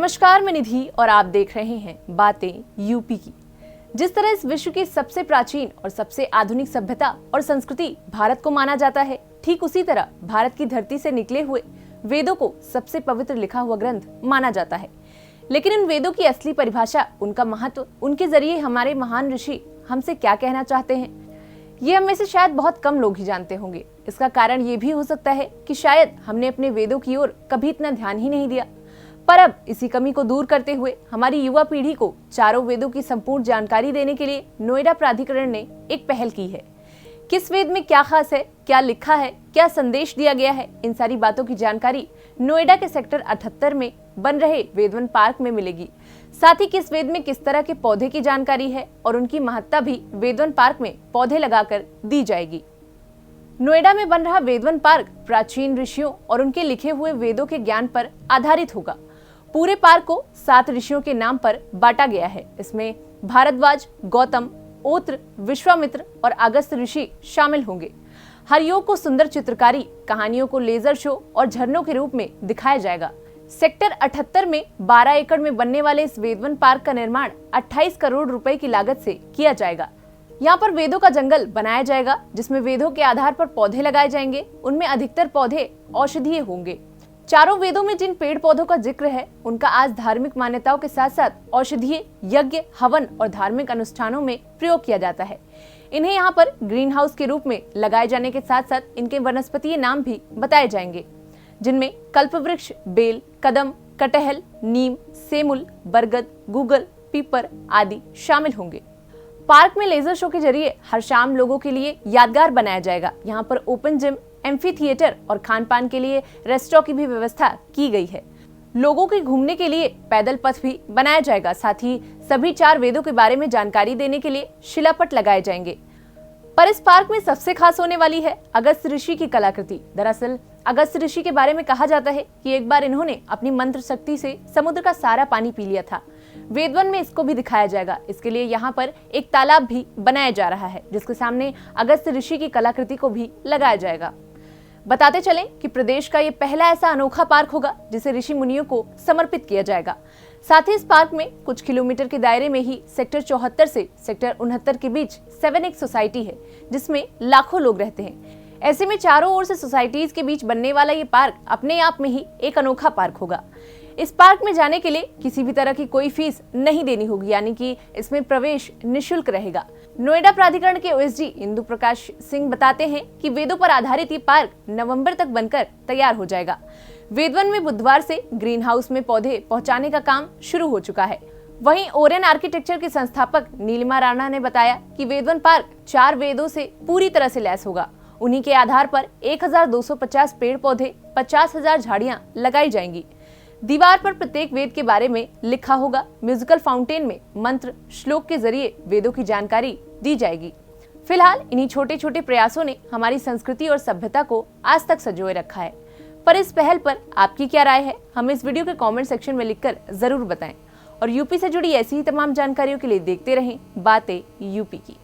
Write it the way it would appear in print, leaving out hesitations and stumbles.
नमस्कार, मैं निधि और आप देख रहे हैं बातें यूपी की। जिस तरह इस विश्व की सबसे प्राचीन और सबसे आधुनिक सभ्यता और संस्कृति भारत को माना जाता है, ठीक उसी तरह भारत की धरती से निकले हुए वेदों को सबसे पवित्र लिखा हुआ ग्रंथ माना जाता है। लेकिन इन वेदों की असली परिभाषा, उनका महत्व, उनके जरिए हमारे महान ऋषि हमसे क्या कहना चाहते हैं, ये हम में से शायद बहुत कम लोग ही जानते होंगे। इसका कारण ये भी हो सकता है कि शायद हमने अपने वेदों की ओर कभी इतना ध्यान ही नहीं दिया। पर अब इसी कमी को दूर करते हुए हमारी युवा पीढ़ी को चारों वेदों की संपूर्ण जानकारी देने के लिए नोएडा प्राधिकरण ने एक पहल की है। किस वेद में क्या खास है, क्या लिखा है, क्या संदेश दिया गया है, इन सारी बातों की जानकारी नोएडा के सेक्टर 78 में बन रहे वेदवन पार्क में मिलेगी। साथ ही किस वेद में किस तरह के पौधे की जानकारी है और उनकी महत्ता भी वेदवन पार्क में पौधे लगाकर दी जाएगी। नोएडा में बन रहा वेदवन पार्क प्राचीन ऋषियों और उनके लिखे हुए वेदों के ज्ञान पर आधारित होगा। पूरे पार्क को 7 ऋषियों के नाम पर बांटा गया है। इसमें भारद्वाज, गौतम, ओत्र, विश्वामित्र और अगस्त्य ऋषि शामिल होंगे। हर योग को सुंदर चित्रकारी, कहानियों को लेजर शो और झरनों के रूप में दिखाया जाएगा। सेक्टर 78 में 12 एकड़ में बनने वाले इस वेदवन पार्क का निर्माण 28 करोड़ रुपए की लागत से किया जाएगा। यहाँ पर वेदों का जंगल बनाया जाएगा, जिसमें वेदों के आधार पर पौधे लगाए जाएंगे। उनमें अधिकतर पौधे औषधीय होंगे। चारों वेदों में जिन पेड़ पौधों का जिक्र है, उनका आज धार्मिक मान्यताओं के साथ साथ औषधीय यज्ञ, हवन और धार्मिक अनुष्ठानों में प्रयोग किया जाता है। इन्हें यहाँ पर ग्रीन हाउस के रूप में लगाए जाने के साथ साथ इनके वनस्पतीय नाम भी बताए जाएंगे, जिनमें कल्पवृक्ष, बेल, कदम, कटहल, नीम, सेमुल, बरगद, गूगल, पीपर आदि शामिल होंगे। पार्क में लेजर शो के जरिए हर शाम लोगों के लिए यादगार बनाया जाएगा। यहाँ पर ओपन जिम, एम्फी थिएटर और खान पान के लिए रेस्टोरेंट की भी व्यवस्था की गई है। लोगों के घूमने के लिए पैदल पथ भी बनाया जाएगा। साथ ही सभी 4 वेदों के बारे में जानकारी देने के लिए शिलापट लगाए जाएंगे। पर इस पार्क में सबसे खास होने वाली है अगस्त्य ऋषि की कलाकृति। दरअसल अगस्त्य ऋषि के बारे में कहा जाता है कि एक बार इन्होंने अपनी मंत्र शक्ति से समुद्र का सारा पानी पी लिया था। वेदवन में इसको भी दिखाया जाएगा। इसके लिए यहाँ पर एक तालाब भी बनाया जा रहा है, जिसके सामने अगस्त्य ऋषि की कलाकृति को भी लगाया जाएगा। बताते चलें कि प्रदेश का ये पहला ऐसा अनोखा पार्क होगा जिसे ऋषि मुनियों को समर्पित किया जाएगा। साथ ही इस पार्क में कुछ किलोमीटर के दायरे में ही सेक्टर 74 से सेक्टर 69 के बीच 7 सोसाइटी है, जिसमें लाखों लोग रहते हैं। ऐसे में चारों ओर से सोसाइटीज के बीच बनने वाला ये पार्क अपने आप में ही एक अनोखा पार्क होगा। इस पार्क में जाने के लिए किसी भी तरह की कोई फीस नहीं देनी होगी, यानी कि इसमें प्रवेश निःशुल्क रहेगा। नोएडा प्राधिकरण के ओएसडी इंदु प्रकाश सिंह बताते हैं कि वेदों पर आधारित ये पार्क नवंबर तक बनकर तैयार हो जाएगा। वेदवन में बुधवार से ग्रीन हाउस में पौधे पहुंचाने का काम शुरू हो चुका है। वहीं ओरेन आर्किटेक्चर के संस्थापक नीलिमा राणा ने बताया कि वेदवन पार्क 4 वेदों से पूरी तरह से लैस होगा। उन्हीं के आधार पर 1250 पेड़ पौधे, 50,000 झाड़ियां लगाई जाएंगी। दीवार पर प्रत्येक वेद के बारे में लिखा होगा। म्यूजिकल फाउंटेन में मंत्र श्लोक के जरिए वेदों की जानकारी दी जाएगी। फिलहाल इन्हीं छोटे छोटे प्रयासों ने हमारी संस्कृति और सभ्यता को आज तक संजोए रखा है। पर इस पहल पर आपकी क्या राय है, हमें इस वीडियो के कमेंट सेक्शन में लिखकर जरूर बताएं। और यूपी से जुड़ी ऐसी ही तमाम जानकारियों के लिए देखते रहें बातें यूपी की।